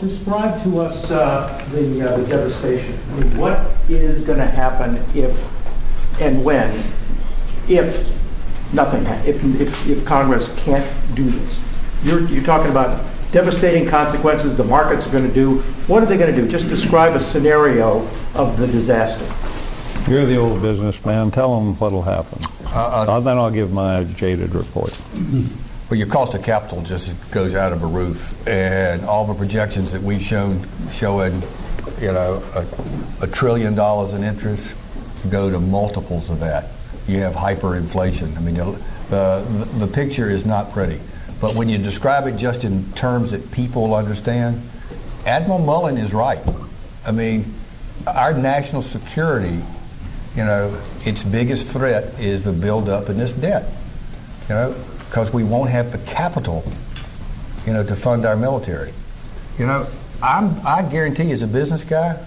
describe to us the devastation. I mean, what is going to happen if and when, if nothing, if Congress can't do this? You're talking about devastating consequences the markets are going to do. What are they going to do? Just describe a scenario of the disaster. You're the old businessman. Tell them what will happen. Then I'll give my jaded report. Well, your cost of capital just goes out of a roof, and all the projections that we've showing, $1 trillion in interest go to multiples of that. You have hyperinflation. I mean, the picture is not pretty. But when you describe it just in terms that people understand, Admiral Mullen is right. I mean, our national security, its biggest threat is the buildup in this debt. Because we won't have the capital, to fund our military. I guarantee as a business guy,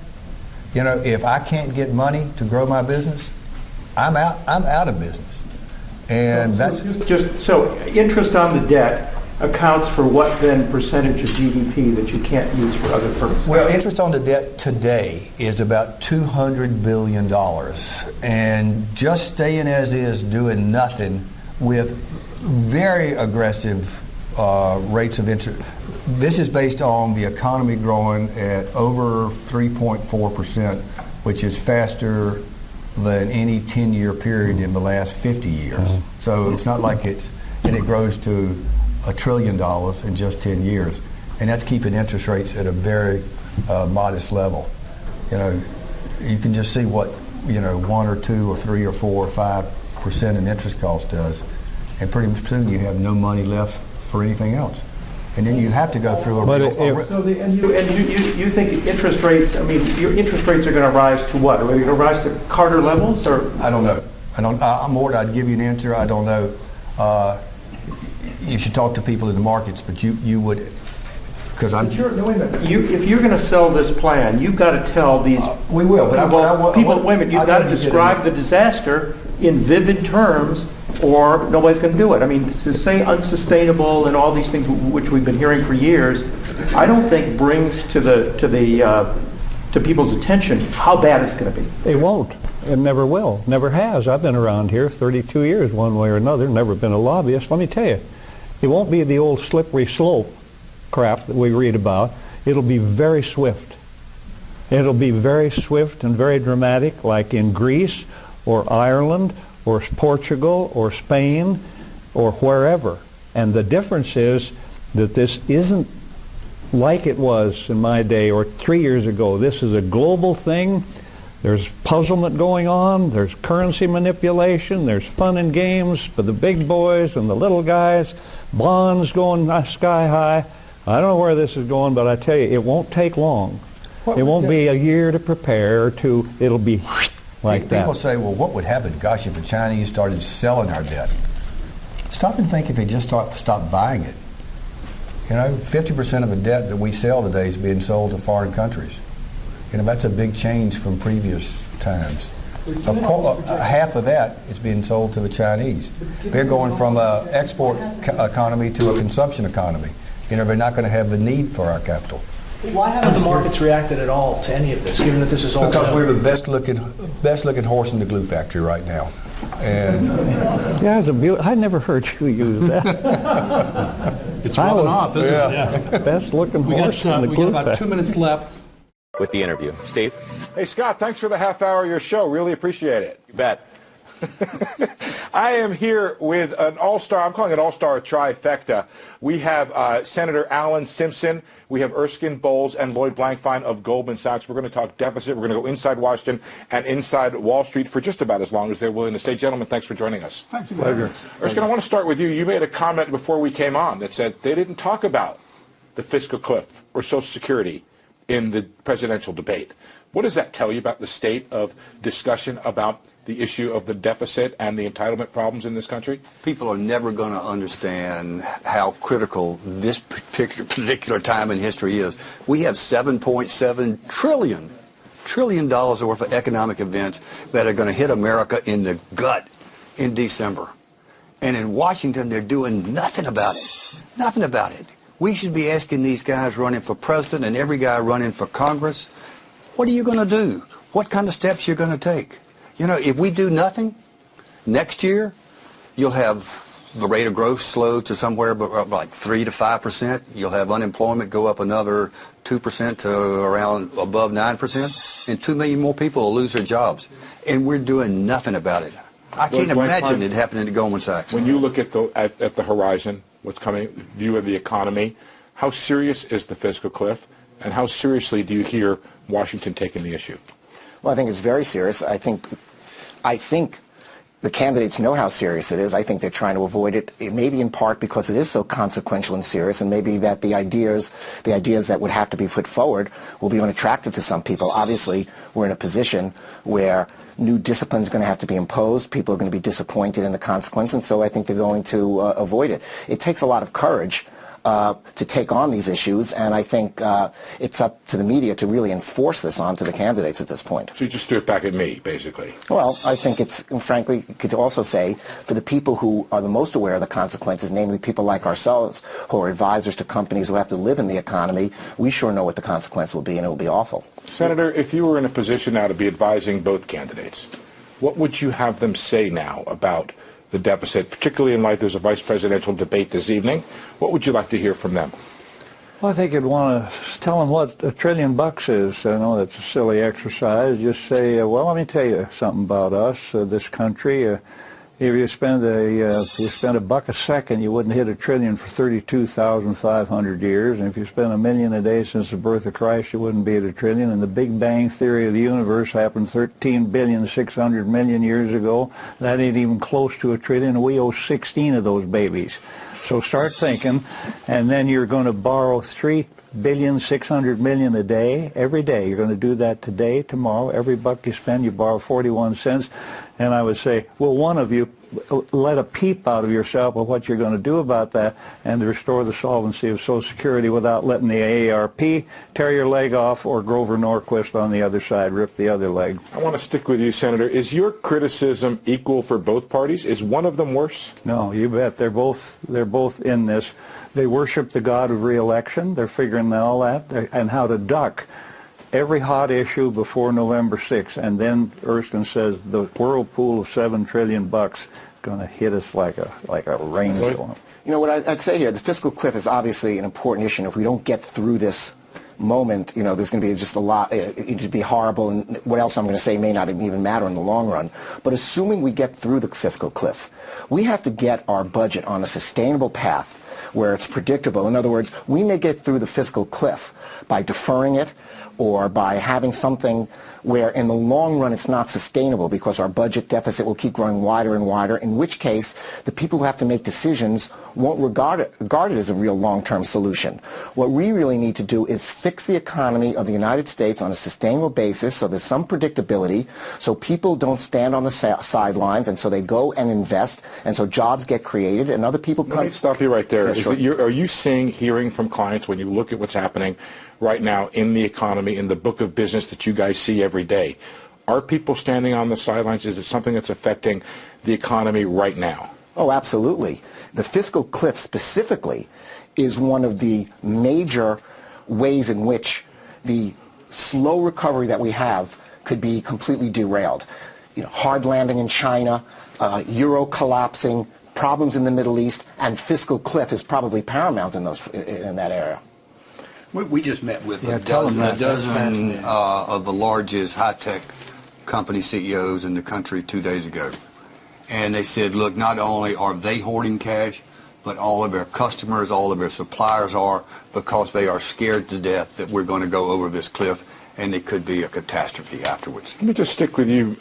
if I can't get money to grow my business, I'm out of business. And so interest on the debt accounts for what then percentage of GDP that you can't use for other purposes? Well, interest on the debt today is about $200 billion. And just staying as is, doing nothing with very aggressive rates of interest. This is based on the economy growing at over 3.4%, which is faster than any 10-year period in the last 50 years. So it's not like it grows to $1 trillion in just 10 years. And that's keeping interest rates at a very modest level. You can just see what, 1 or 2 or 3 or 4 or 5% in interest cost does. And pretty soon you have no money left for anything else. And then you have to go through you think interest rates, your interest rates are going to rise to what? Are they going to rise to Carter levels? Or I don't know. Mort, I'd give you an answer. I don't know. You should talk to people in the markets, but you would, because I'm... No, wait a minute. If you're going to sell this plan, you've got to tell these... we will, but wait a minute, you've got to describe the disaster in vivid terms, or nobody's going to do it. I mean, to say unsustainable and all these things which we've been hearing for years, I don't think brings to people's attention how bad it's going to be. It won't. It never will. Never has. I've been around here 32 years one way or another, never been a lobbyist. Let me tell you, it won't be the old slippery slope crap that we read about. It'll be very swift. It'll be very swift and very dramatic, like in Greece or Ireland or Portugal or Spain or wherever. And the difference is that this isn't like it was in my day or 3 years ago. This is a global thing. There's puzzlement going on. There's currency manipulation. There's fun and games for the big boys and the little guys. Bonds going sky high. I don't know where this is going, but I tell you, it won't take long. It won't be a year to prepare to, it'll be like that. People say, well, what would happen, gosh, if the Chinese started selling our debt? Stop and think if they just stopped buying it. 50% of the debt that we sell today is being sold to foreign countries. That's a big change from previous times. Half of that is being sold to the Chinese. They're going from an export economy to a consumption economy. They're not going to have the need for our capital. Why haven't the markets reacted at all to any of this, given that this is all... Because we're the best looking horse in the glue factory right now. And yeah, I never heard you use that. It's rubbing off, isn't it? Yeah. Best looking horse in the glue factory. We got about 2 minutes left. With the interview. Steve? Hey, Scott, thanks for the half hour of your show. Really appreciate it. You bet. I am here with an all-star, I'm calling it all-star trifecta. We have Senator Errol1 Simpson, we have Erskine Bowles, and Lloyd Blankfein of Goldman Sachs. We're going to talk deficit. We're going to go inside Washington and inside Wall Street for just about as long as they're willing to stay. Gentlemen, thanks for joining us. Thank you. Pleasure. Erskine, I want to start with you. You made a comment before we came on that said they didn't talk about the fiscal cliff or Social Security in the presidential debate. What does that tell you about the state of discussion about the issue of the deficit and the entitlement problems in this country? People are never going to understand how critical this particular time in history is. We have $7.7 trillion worth of economic events that are going to hit America in the gut in December. And in Washington, they're doing nothing about it. Nothing about it. We should be asking these guys running for president and every guy running for Congress, what are you going to do? What kind of steps you're going to take? You know, if we do nothing, next year you'll have the rate of growth slow to somewhere but like 3 to 5%. You'll have unemployment go up another 2% to around above 9%, and 2 million more people will lose their jobs. And we're doing nothing about it. I can't imagine it happening to Goldman Sachs. When you look at the horizon, what's coming, view of the economy, how serious is the fiscal cliff, and how seriously do you hear Washington taking the issue? Well, I think it's very serious. I think the candidates know how serious it is. I think they're trying to avoid it. It may be in part because it is so consequential and serious, and maybe that the ideas that would have to be put forward will be unattractive to some people. Obviously, we're in a position where new discipline is going to have to be imposed. People are going to be disappointed in the consequence, and so I think they're going to avoid it. It takes a lot of courage to take on these issues, and I think it's up to the media to really enforce this onto the candidates at this point. So you just threw it back at me, basically. Well, I think it's, and frankly, you could also say, for the people who are the most aware of the consequences, namely people like ourselves, who are advisors to companies who have to live in the economy, we sure know what the consequence will be, and it will be awful. Senator, if you were in a position now to be advising both candidates, what would you have them say now about the deficit, particularly in light there's a vice presidential debate this evening? What would you like to hear from them? Well, I think you'd want to tell them what $1 trillion is. I know that's a silly exercise. Just say, well, let me tell you something about us, this country. If you spend $1 a second, you wouldn't hit $1 trillion for 32,500 years. And if you spend $1 million a day since the birth of Christ, you wouldn't be at $1 trillion. And the Big Bang Theory of the universe happened 13,600,000,000 years ago. That ain't even close to $1 trillion. We owe 16 of those babies. So start thinking, and then you're going to borrow $3,600,000,000 a day, every day. You're going to do that today, tomorrow. Every buck you spend, you borrow 41 cents. And I would say, well, one of you let a peep out of yourself of what you're going to do about that and to restore the solvency of Social Security without letting the AARP tear your leg off or Grover Norquist on the other side rip the other leg. I want to stick with you, Senator. Is your criticism equal for both parties? Is one of them worse? No, you bet. They're both in this. They worship the god of re-election. They're figuring all that and how to duck every hot issue before November 6th, and then Erskine says the whirlpool of $7 trillion going to hit us like a rainstorm. You know what I'd say here, the fiscal cliff is obviously an important issue, and if we don't get through this moment, you know, there's going to be just a lot, it'd be horrible, and what else I'm going to say may not even matter in the long run. But assuming we get through the fiscal cliff, we have to get our budget on a sustainable path where it's predictable. In other words, we may get through the fiscal cliff by deferring it, or by having something where in the long run it's not sustainable because our budget deficit will keep growing wider and wider, in which case the people who have to make decisions won't regard it as a real long-term solution. What we really need to do is fix the economy of the United States on a sustainable basis so there's some predictability, so people don't stand on the sidelines, and so they go and invest, and so jobs get created, and other people come. Let me stop you right there. Yeah, sure. Are you hearing from clients when you look at what's happening right now in the economy, in the book of business that you guys see every day? Are people standing on the sidelines? Is it something that's affecting the economy right now? Oh, absolutely. The fiscal cliff specifically is one of the major ways in which the slow recovery that we have could be completely derailed. You know, hard landing in China, euro collapsing, problems in the Middle East, and fiscal cliff is probably paramount in that area. We just met with a dozen of the largest high-tech company CEOs in the country 2 days ago. And they said, look, not only are they hoarding cash, but all of their customers, all of their suppliers are, because they are scared to death that we're going to go over this cliff and it could be a catastrophe afterwards. Let me just stick with you,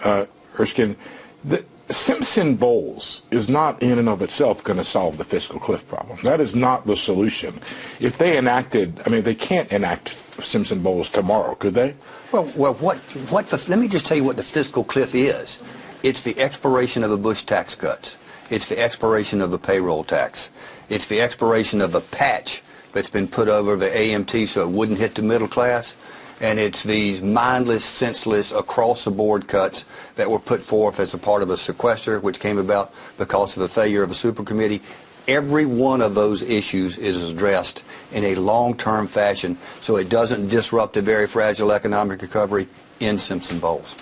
Erskine. The Simpson-Bowles is not in and of itself going to solve the fiscal cliff problem. That is not the solution. If they enacted, I mean, they can't enact Simpson-Bowles tomorrow, could they? Well, let me just tell you what the fiscal cliff is. It's the expiration of the Bush tax cuts. It's the expiration of the payroll tax. It's the expiration of the patch that's been put over the AMT so it wouldn't hit the middle class. And it's these mindless, senseless, across-the-board cuts that were put forth as a part of a sequester, which came about because of the failure of a super committee. every one of those issues is addressed in a long-term fashion so it doesn't disrupt a very fragile economic recovery in Simpson-Bowles.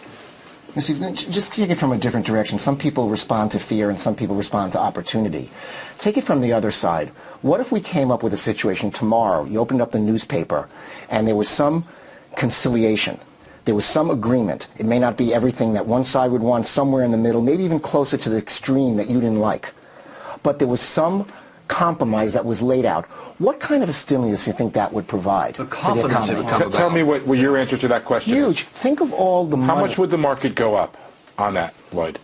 You see, just take it from a different direction. Some people respond to fear and some people respond to opportunity. Take it from the other side. What if we came up with a situation tomorrow, you opened up the newspaper, and there was some conciliation, there was some agreement. It may not be everything that one side would want, somewhere in the middle, maybe even closer to the extreme that you didn't like. But there was some compromise that was laid out. What kind of a stimulus do you think that would provide? The confidence for it the would economy? come about. Tell me what your answer to that question Huge. is. Think of all the money. How much would the market go up on that, Lloyd?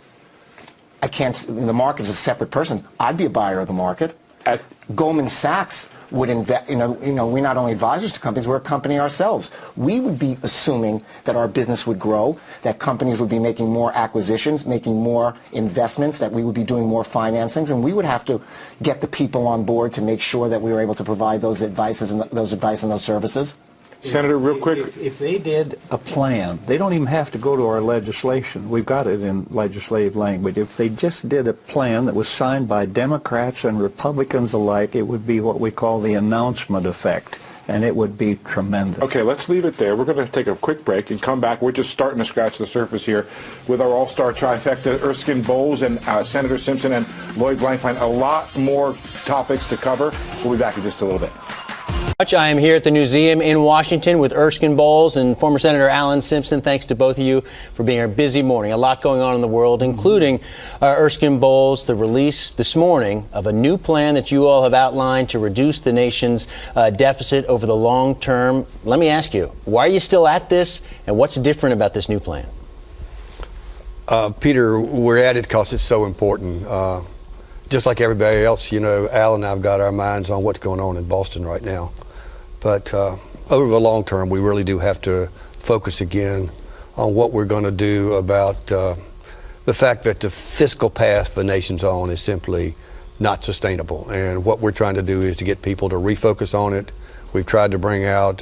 I can't, the market is a separate person. I'd be a buyer of the market. At Goldman Sachs would invest, we're not only advisors to companies, we're a company ourselves. We would be assuming that our business would grow, that companies would be making more acquisitions, making more investments, that we would be doing more financings, and we would have to get the people on board to make sure that we were able to provide those advice and those services. Senator, real quick. If they did a plan, they don't even have to go to our legislation. We've got it in legislative language. If they just did a plan that was signed by Democrats and Republicans alike, it would be what we call the announcement effect, and it would be tremendous. Okay, let's leave it there. We're going to take a quick break and come back. We're just starting to scratch the surface here with our all-star trifecta, Erskine Bowles and Senator Simpson and Lloyd Blankfein. A lot more topics to cover. We'll be back in just a little bit. I am here at the museum in Washington with Erskine Bowles and former Senator Alan Simpson. Thanks to both of you for being here. Busy morning. A lot going on in the world, including Erskine Bowles, the release this morning of a new plan that you all have outlined to reduce the nation's deficit over the long term. Let me ask you, why are you still at this, and what's different about this new plan? Peter, we're at it because it's so important. Just like everybody else, Al and I have got our minds on what's going on in Boston right now. But over the long term, we really do have to focus again on what we're going to do about the fact that the fiscal path the nation's on is simply not sustainable. And what we're trying to do is to get people to refocus on it. We've tried to bring out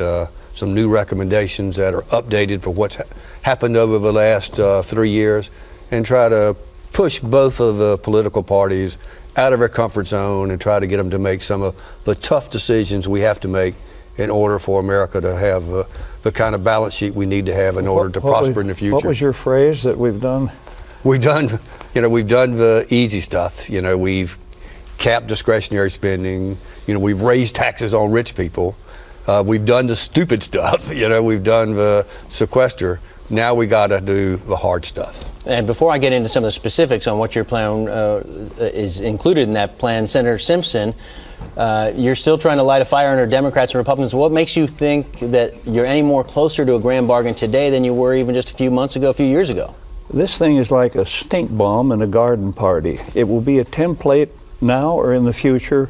some new recommendations that are updated for what's happened over the last 3 years, and try to push both of the political parties out of their comfort zone and try to get them to make some of the tough decisions we have to make in order for America to have the kind of balance sheet we need to have in order to prosper in the future. What was your phrase that we've done? We've done the easy stuff. We've capped discretionary spending. We've raised taxes on rich people. We've done the stupid stuff. We've done the sequester. Now we got to do the hard stuff. And before I get into some of the specifics on what your plan is included in that plan, Senator Simpson, you're still trying to light a fire under Democrats and Republicans. What makes you think that you're any more closer to a grand bargain today than you were even just a few months ago, a few years ago? This thing is like a stink bomb in a garden party. It will be a template now or in the future.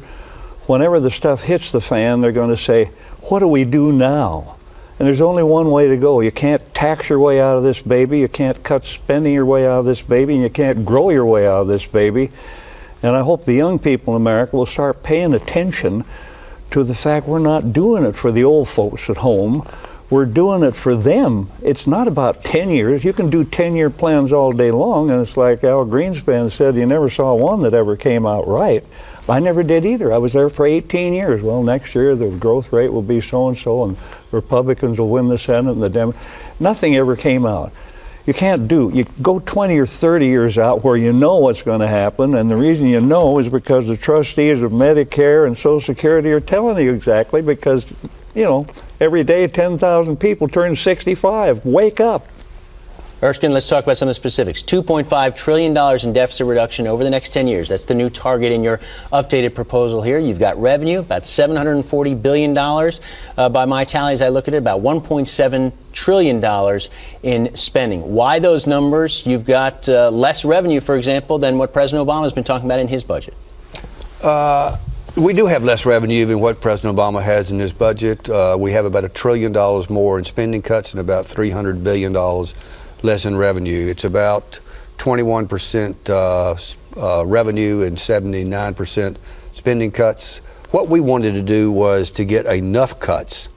Whenever the stuff hits the fan, they're going to say, what do we do now? And there's only one way to go. You can't tax your way out of this baby, you can't cut spending your way out of this baby, and you can't grow your way out of this baby. And I hope the young people in America will start paying attention to the fact we're not doing it for the old folks at home. We're doing it for them. It's not about 10 years. You can do 10-year plans all day long, and it's like Al Greenspan said, you never saw one that ever came out right. I never did either. I was there for 18 years. Well, next year the growth rate will be so-and-so, and Republicans will win the Senate, and the Democrats. Nothing ever came out. You can't you go 20 or 30 years out where you know what's going to happen, and the reason you know is because the trustees of Medicare and Social Security are telling you exactly, because, every day 10,000 people turn 65. Wake up. Erskine, let's talk about some of the specifics. $2.5 trillion in deficit reduction over the next 10 years. That's the new target in your updated proposal here. You've got revenue, about $740 billion. By my tallies, I look at it, about $1.7 trillion in spending. Why those numbers? You've got less revenue, for example, than what President Obama has been talking about in his budget. We do have less revenue than what President Obama has in his budget. We have about $1 trillion more in spending cuts and about $300 billion less in revenue. It's about 21% revenue and 79% spending cuts. What we wanted to do was to get enough cuts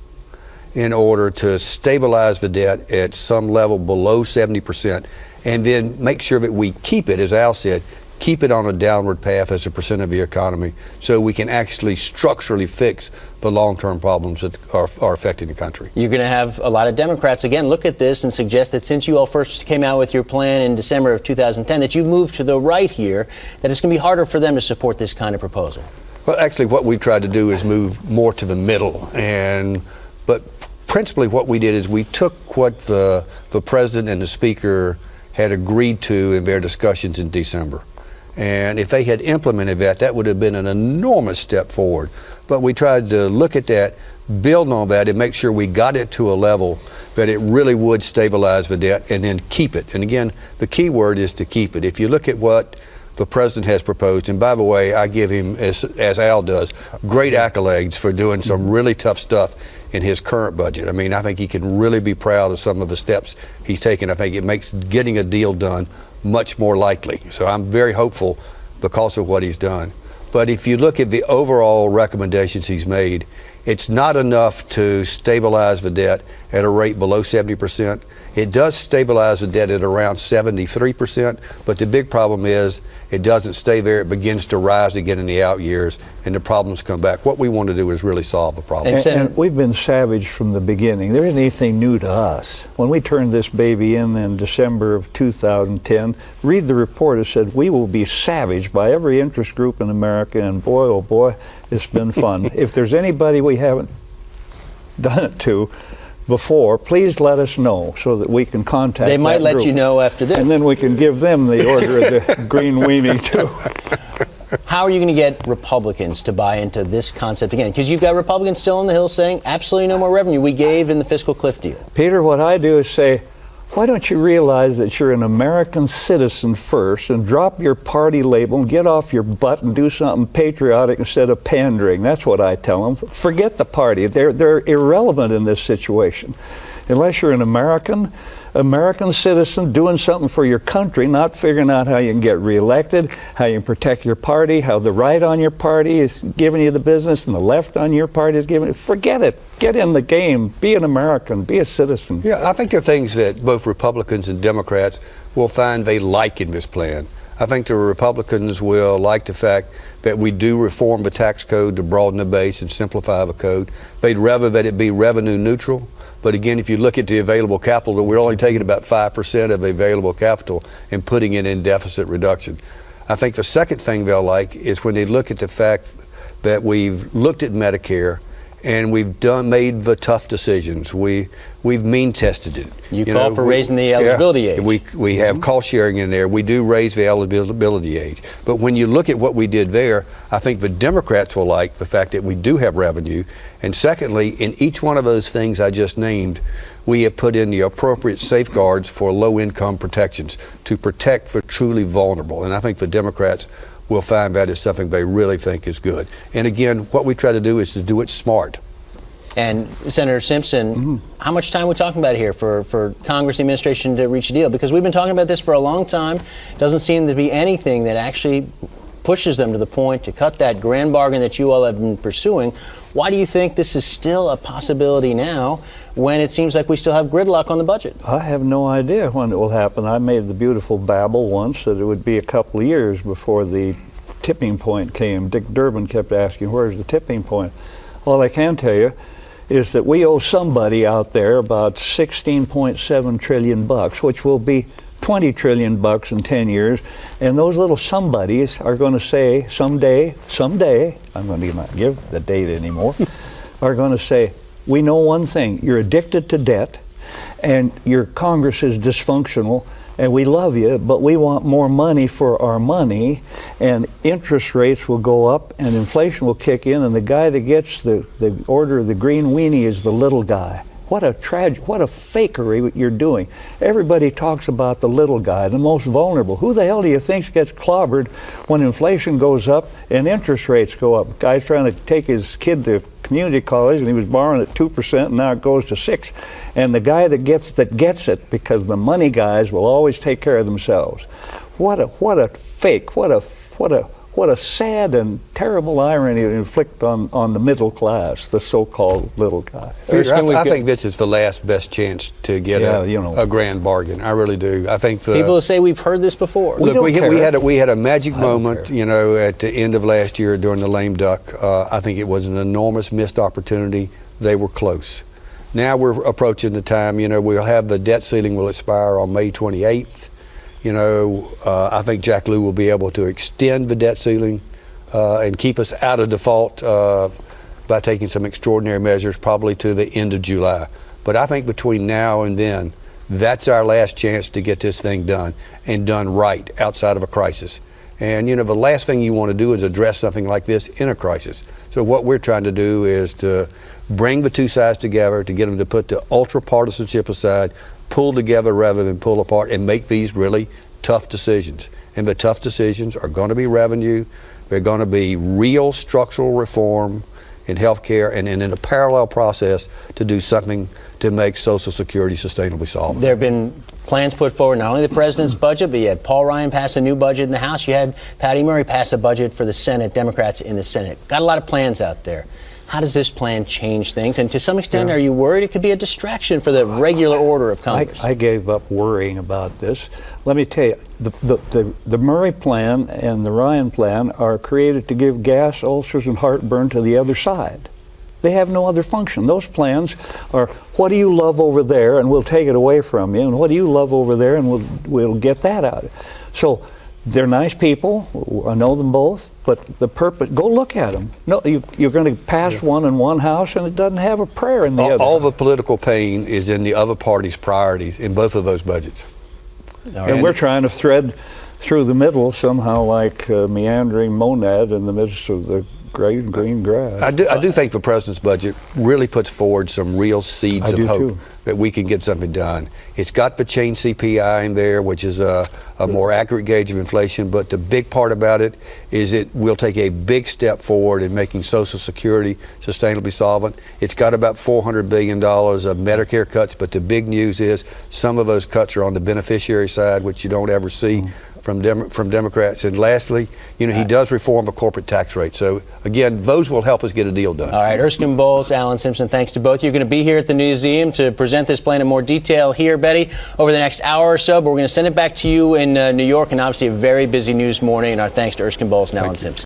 in order to stabilize the debt at some level below 70%, and then make sure that we keep it, as Al said, keep it on a downward path as a percent of the economy so we can actually structurally fix the long-term problems that are affecting the country. You're going to have a lot of Democrats, again, look at this and suggest that since you all first came out with your plan in December of 2010, that you've moved to the right here, that it's going to be harder for them to support this kind of proposal. Well, actually, what we've tried to do is move more to the middle. But principally what we did is we took what the President and the Speaker had agreed to in their discussions in December. And if they had implemented that, that would have been an enormous step forward. But we tried to look at that, build on that, and make sure we got it to a level that it really would stabilize the debt and then keep it. And again, the key word is to keep it. If you look at what the President has proposed, and by the way, I give him, as Al does, great accolades for doing some really tough stuff in his current budget. I mean, I think he can really be proud of some of the steps he's taken. I think it makes getting a deal done much more likely. So I'm very hopeful because of what he's done. But if you look at the overall recommendations he's made, it's not enough to stabilize the debt at a rate below 70%. It does stabilize the debt at around 73%, but the big problem is it doesn't stay there. It begins to rise again in the out years, and the problems come back. What we want to do is really solve the problem. And we've been savage from the beginning. There isn't anything new to us. When we turned this baby in December of 2010, read the report. It said, we will be savaged by every interest group in America, and boy, oh boy, it's been fun. If there's anybody we haven't done it to before, please let us know so that we can contact They might that let group. you know after this. And then we can give them the order of the green weenie too. How are you going to get Republicans to buy into this concept again? Because you've got Republicans still on the Hill saying absolutely no more revenue. We gave in the fiscal cliff deal. Peter, what I do is say, why don't you realize that you're an American citizen first and drop your party label and get off your butt and do something patriotic instead of pandering? That's what I tell them. Forget the party. They're irrelevant in this situation. Unless you're an American citizen doing something for your country, not figuring out how you can get reelected, how you can protect your party, how the right on your party is giving you the business and the left on your party is giving it. Forget it. Get in the game. Be an American. Be a citizen. Yeah, I think there are things that both Republicans and Democrats will find they like in this plan. I think the Republicans will like the fact that we do reform the tax code to broaden the base and simplify the code. They'd rather that it be revenue neutral. But again, if you look at the available capital, we're only taking about 5% of the available capital and putting it in deficit reduction. I think the second thing they'll like is when they look at the fact that we've looked at Medicare and we've made the tough decisions. We've mean tested it. You call for raising the eligibility age. We have cost sharing in there. We do raise the eligibility age. But when you look at what we did there, I think the Democrats will like the fact that we do have revenue. And secondly, in each one of those things I just named, we have put in the appropriate safeguards for low-income protections to protect the truly vulnerable. And I think the Democrats will find that is something they really think is good. And again, what we try to do is to do it smart. And Senator Simpson, how much time are we talking about here for Congress and administration to reach a deal? Because we've been talking about this for a long time. Doesn't seem to be anything that actually pushes them to the point to cut that grand bargain that you all have been pursuing. Why do you think this is still a possibility now when it seems like we still have gridlock on the budget? I have no idea when it will happen. I made the beautiful babble once that it would be a couple of years before the tipping point came. Dick Durbin kept asking, where's the tipping point? All I can tell you is that we owe somebody out there about 16.7 trillion bucks, which will be 20 trillion bucks in 10 years, and those little somebodies are going to say someday, I'm going to not give the date anymore, are going to say, we know one thing, you're addicted to debt, and your Congress is dysfunctional, and we love you, but we want more money for our money, and interest rates will go up, and inflation will kick in, and the guy that gets the order of the green weenie is the little guy. What a fakery you're doing. Everybody talks about the little guy, the most vulnerable. Who the hell do you think gets clobbered when inflation goes up and interest rates go up? Guy's trying to take his kid to community college and he was borrowing at 2% and now it goes to 6%. And the guy that gets it, because the money guys will always take care of themselves. What a fake, what what a sad and terrible irony to inflict on the middle class, the so-called little guy. I think this is the last best chance to get a grand bargain. I really do. I think people say we've heard this before. Look, we had a magic moment, at the end of last year during the lame duck. I think it was an enormous missed opportunity. They were close. Now we're approaching the time, we'll have the debt ceiling will expire on May 28th. I think Jack Lew will be able to extend the debt ceiling and keep us out of default by taking some extraordinary measures probably to the end of July. But I think between now and then, that's our last chance to get this thing done and done right outside of a crisis. And, the last thing you want to do is address something like this in a crisis. So what we're trying to do is to bring the two sides together, to get them to put the ultra-partisanship aside, pull together rather than pull apart, and make these really tough decisions. And the tough decisions are going to be revenue, they're going to be real structural reform in health care, and in a parallel process to do something to make Social Security sustainably solvent. There have been plans put forward, not only the president's budget, but you had Paul Ryan pass a new budget in the House. You had Patty Murray pass a budget for the Senate, Democrats in the Senate. Got a lot of plans out there. How does this plan change things? And to some extent, are you worried it could be a distraction for the regular order of Congress? I gave up worrying about this. Let me tell you, the Murray plan and the Ryan plan are created to give gas, ulcers, and heartburn to the other side. They have no other function. Those plans are, what do you love over there, and we'll take it away from you, and what do you love over there, and we'll get that out. So they're nice people. I know them both, but the purpose, go look at them. No, you're going to pass one in one house, and it doesn't have a prayer in the other. All the political pain is in the other party's priorities in both of those budgets. And we're trying to thread through the middle somehow like a meandering monad in the midst of the great green grass. I do think the president's budget really puts forward some real seeds of hope that we can get something done. It's got the change CPI in there, which is a more accurate gauge of inflation, but the big part about it is it will take a big step forward in making Social Security sustainably solvent. It's got about $400 billion of Medicare cuts, but the big news is some of those cuts are on the beneficiary side, which you don't ever see from Democrats. And lastly, he does reform a corporate tax rate. So again, those will help us get a deal done. All right, Erskine-Bowles, Alan Simpson, thanks to both of you. You're going to be here at the museum to present this plan in more detail here, Betty, over the next hour or so. But we're going to send it back to you in New York, and obviously a very busy news morning. And our thanks to Erskine-Bowles and Alan Simpson.